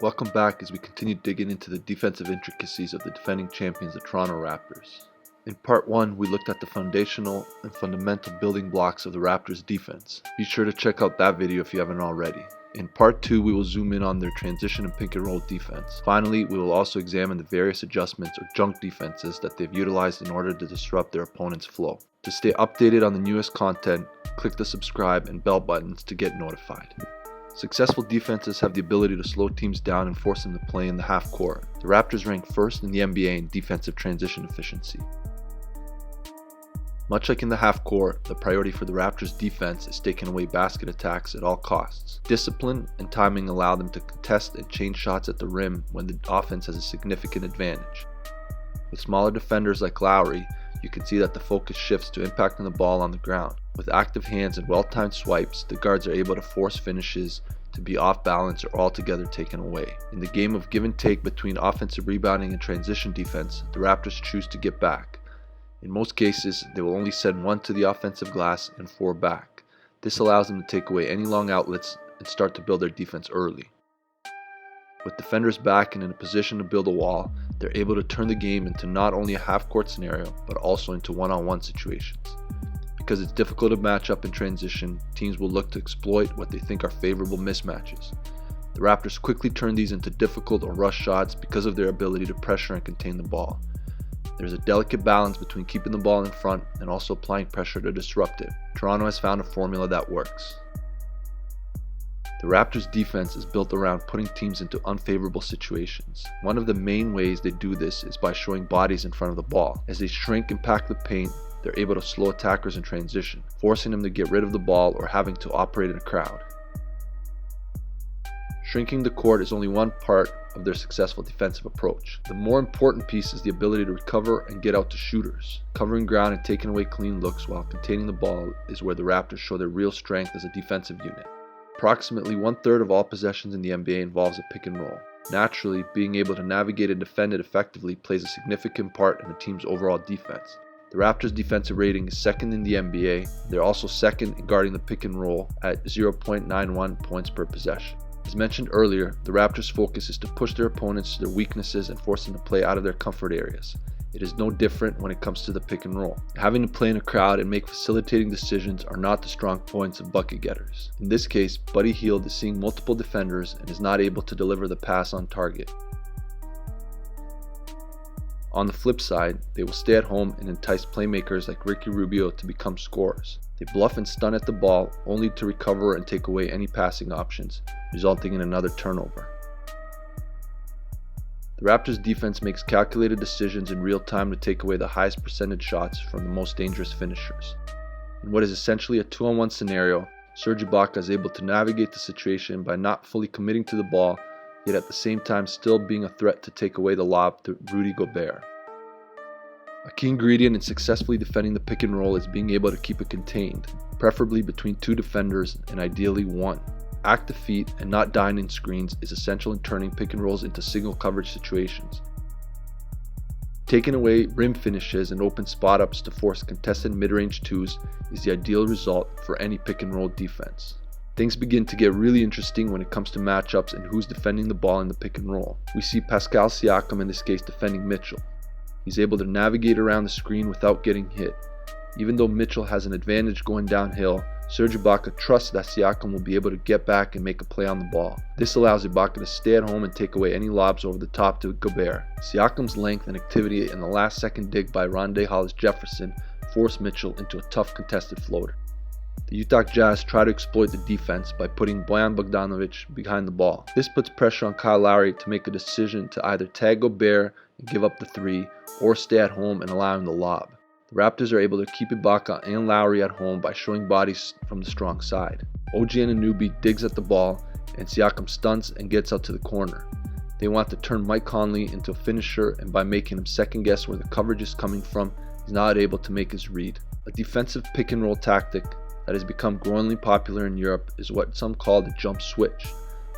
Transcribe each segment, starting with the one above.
Welcome back as we continue digging into the defensive intricacies of the defending champions, the Toronto Raptors. In part 1, we looked at the foundational and fundamental building blocks of the Raptors' defense. Be sure to check out that video if you haven't already. In part 2, we will zoom in on their transition and pick and roll defense. Finally, we will also examine the various adjustments or junk defenses that they've utilized in order to disrupt their opponent's flow. To stay updated on the newest content, click the subscribe and bell buttons to get notified. Successful defenses have the ability to slow teams down and force them to play in the half court. The Raptors rank first in the NBA in defensive transition efficiency. Much like in the half court, the priority for the Raptors defense is taking away basket attacks at all costs. Discipline and timing allow them to contest and change shots at the rim when the offense has a significant advantage. With smaller defenders like Lowry, you can see that the focus shifts to impacting the ball on the ground. With active hands and well-timed swipes, the guards are able to force finishes to be off balance or altogether taken away. In the game of give and take between offensive rebounding and transition defense, the Raptors choose to get back. In most cases, they will only send 1 to the offensive glass and 4 back. This allows them to take away any long outlets and start to build their defense early. With defenders back and in a position to build a wall, they're able to turn the game into not only a half-court scenario, but also into one-on-one situations. Because it's difficult to match up in transition, teams will look to exploit what they think are favorable mismatches. The Raptors quickly turn these into difficult or rush shots because of their ability to pressure and contain the ball. There's a delicate balance between keeping the ball in front and also applying pressure to disrupt it. Toronto has found a formula that works. The Raptors' defense is built around putting teams into unfavorable situations. One of the main ways they do this is by showing bodies in front of the ball. As they shrink and pack the paint, they're able to slow attackers in transition, forcing them to get rid of the ball or having to operate in a crowd. Shrinking the court is only one part of their successful defensive approach. The more important piece is the ability to recover and get out to shooters. Covering ground and taking away clean looks while containing the ball is where the Raptors show their real strength as a defensive unit. Approximately 1/3 of all possessions in the NBA involves a pick and roll. Naturally, being able to navigate and defend it effectively plays a significant part in the team's overall defense. The Raptors' defensive rating is second in the NBA. They're also second in guarding the pick and roll at 0.91 points per possession. As mentioned earlier, the Raptors' focus is to push their opponents to their weaknesses and force them to play out of their comfort areas. It is no different when it comes to the pick and roll. Having to play in a crowd and make facilitating decisions are not the strong points of bucket getters. In this case, Buddy Hield is seeing multiple defenders and is not able to deliver the pass on target. On the flip side, they will stay at home and entice playmakers like Ricky Rubio to become scorers. They bluff and stun at the ball only to recover and take away any passing options, resulting in another turnover. The Raptors' defense makes calculated decisions in real time to take away the highest percentage shots from the most dangerous finishers. In what is essentially a 2-on-1 scenario, Serge Ibaka is able to navigate the situation by not fully committing to the ball, yet at the same time still being a threat to take away the lob to Rudy Gobert. A key ingredient in successfully defending the pick and roll is being able to keep it contained, preferably between 2 defenders and ideally 1. Active feet and not dying in screens is essential in turning pick and rolls into single coverage situations. Taking away rim finishes and open spot ups to force contested mid-range 2s is the ideal result for any pick and roll defense. Things begin to get really interesting when it comes to matchups and who's defending the ball in the pick and roll. We see Pascal Siakam in this case defending Mitchell. He's able to navigate around the screen without getting hit. Even though Mitchell has an advantage going downhill, Serge Ibaka trusts that Siakam will be able to get back and make a play on the ball. This allows Ibaka to stay at home and take away any lobs over the top to Gobert. Siakam's length and activity in the last-second dig by Rondae Hollis-Jefferson forced Mitchell into a tough contested floater. The Utah Jazz try to exploit the defense by putting Bojan Bogdanovic behind the ball. This puts pressure on Kyle Lowry to make a decision to either tag Gobert and give up the 3 or stay at home and allow him the lob. The Raptors are able to keep Ibaka and Lowry at home by showing bodies from the strong side. OG Anunoby digs at the ball and Siakam stunts and gets out to the corner. They want to turn Mike Conley into a finisher, and by making him second guess where the coverage is coming from, he's not able to make his read. A defensive pick and roll tactic that has become growingly popular in Europe is what some call the jump switch.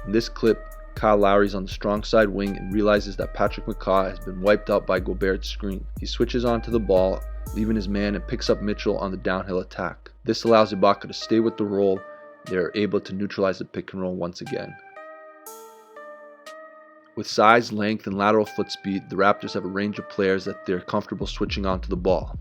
In this clip, Kyle Lowry's on the strong side wing and realizes that Patrick McCaw has been wiped out by Gobert's screen. He switches onto the ball, leaving his man, and picks up Mitchell on the downhill attack. This allows Ibaka to stay with the roll. They are able to neutralize the pick and roll once again. With size, length, and lateral foot speed, the Raptors have a range of players that they're comfortable switching onto the ball.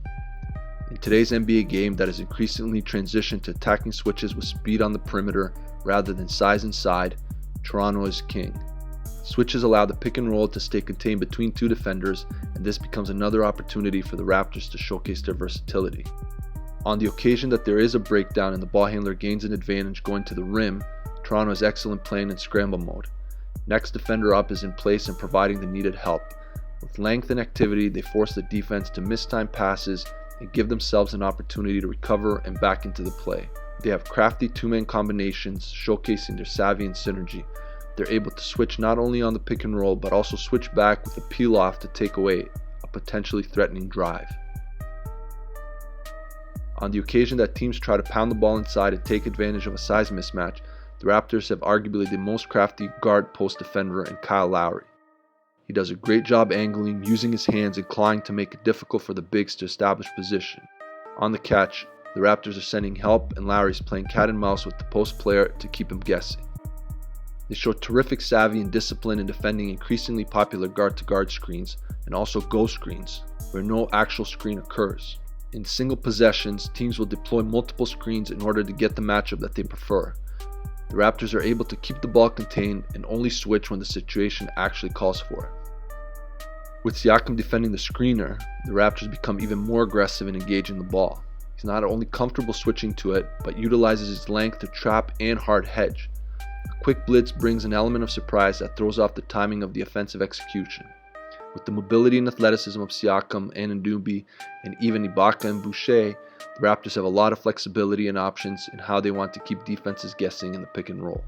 In today's NBA game that has increasingly transitioned to attacking switches with speed on the perimeter rather than size inside, Toronto is king. Switches allow the pick and roll to stay contained between two defenders, and this becomes another opportunity for the Raptors to showcase their versatility. On the occasion that there is a breakdown and the ball handler gains an advantage going to the rim, Toronto is excellent playing in scramble mode. Next defender up is in place and providing the needed help. With length and activity, they force the defense to miss time passes and give themselves an opportunity to recover and back into the play. They have crafty two-man combinations showcasing their savvy and synergy. They're able to switch not only on the pick and roll but also switch back with a peel-off to take away a potentially threatening drive. On the occasion that teams try to pound the ball inside and take advantage of a size mismatch, the Raptors have arguably the most crafty guard post defender in Kyle Lowry. He does a great job angling, using his hands and clawing to make it difficult for the bigs to establish position. On the catch, the Raptors are sending help and Lowry's playing cat and mouse with the post player to keep him guessing. They show terrific savvy and discipline in defending increasingly popular guard-to-guard screens and also go screens, where no actual screen occurs. In single possessions, teams will deploy multiple screens in order to get the matchup that they prefer. The Raptors are able to keep the ball contained and only switch when the situation actually calls for it. With Siakam defending the screener, the Raptors become even more aggressive in engaging the ball. He's not only comfortable switching to it, but utilizes his length to trap and hard hedge. A quick blitz brings an element of surprise that throws off the timing of the offensive execution. With the mobility and athleticism of Siakam and Anunoby, and even Ibaka and Boucher, the Raptors have a lot of flexibility and options in how they want to keep defenses guessing in the pick and roll.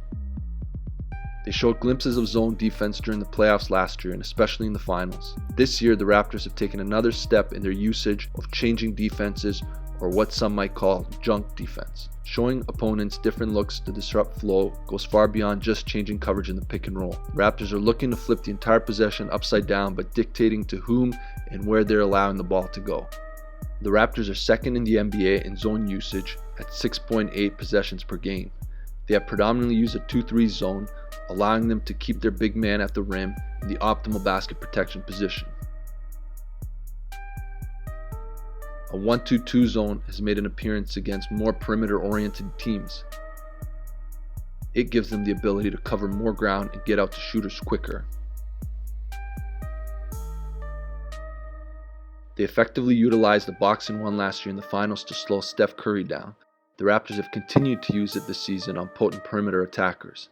They showed glimpses of zone defense during the playoffs last year and especially in the finals. This year, the Raptors have taken another step in their usage of changing defenses, or what some might call junk defense. Showing opponents different looks to disrupt flow goes far beyond just changing coverage in the pick and roll. The Raptors are looking to flip the entire possession upside down, but dictating to whom and where they're allowing the ball to go. The Raptors are second in the NBA in zone usage at 6.8 possessions per game. They have predominantly used a 2-3 zone, allowing them to keep their big man at the rim in the optimal basket protection position. A 1-2-2 zone has made an appearance against more perimeter-oriented teams. It gives them the ability to cover more ground and get out to shooters quicker. They effectively utilized the box and one last year in the finals to slow Steph Curry down. The Raptors have continued to use it this season on potent perimeter attackers.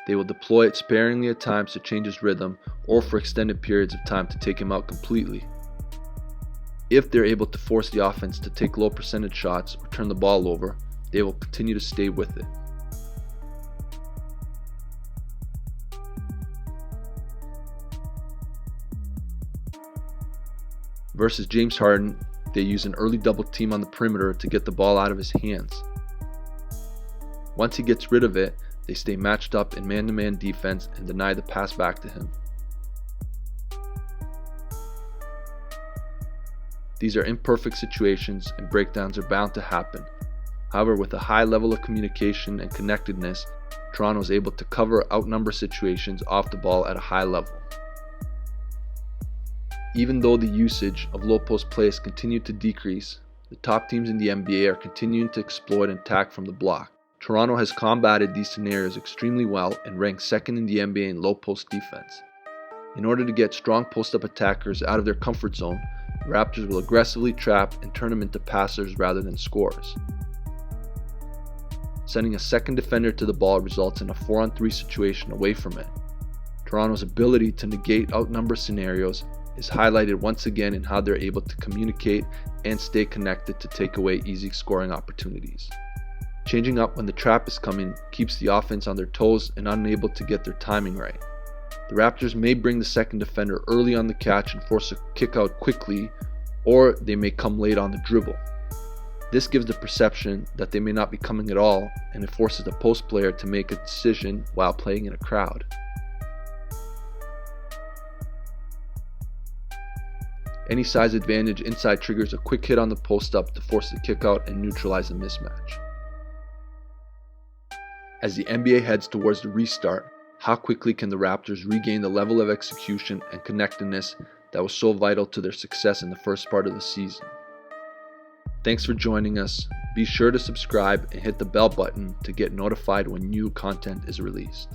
They will deploy it sparingly at times to change his rhythm or for extended periods of time to take him out completely. If they're able to force the offense to take low percentage shots or turn the ball over, they will continue to stay with it. Versus James Harden, they use an early double team on the perimeter to get the ball out of his hands. Once he gets rid of it, they stay matched up in man-to-man defense and deny the pass back to him. These are imperfect situations and breakdowns are bound to happen. However, with a high level of communication and connectedness, Toronto is able to cover outnumber situations off the ball at a high level. Even though the usage of low post play has continued to decrease, the top teams in the NBA are continuing to exploit and attack from the block. Toronto has combated these scenarios extremely well and ranks second in the NBA in low post defense. In order to get strong post-up attackers out of their comfort zone, the Raptors will aggressively trap and turn them into passers rather than scorers. Sending a second defender to the ball results in a 4-on-3 situation away from it. Toronto's ability to negate outnumber scenarios is highlighted once again in how they're able to communicate and stay connected to take away easy scoring opportunities. Changing up when the trap is coming keeps the offense on their toes and unable to get their timing right. The Raptors may bring the second defender early on the catch and force a kick out quickly, or they may come late on the dribble. This gives the perception that they may not be coming at all, and it forces the post player to make a decision while playing in a crowd. Any size advantage inside triggers a quick hit on the post up to force the kick out and neutralize the mismatch. As the NBA heads towards the restart, how quickly can the Raptors regain the level of execution and connectedness that was so vital to their success in the first part of the season? Thanks for joining us. Be sure to subscribe and hit the bell button to get notified when new content is released.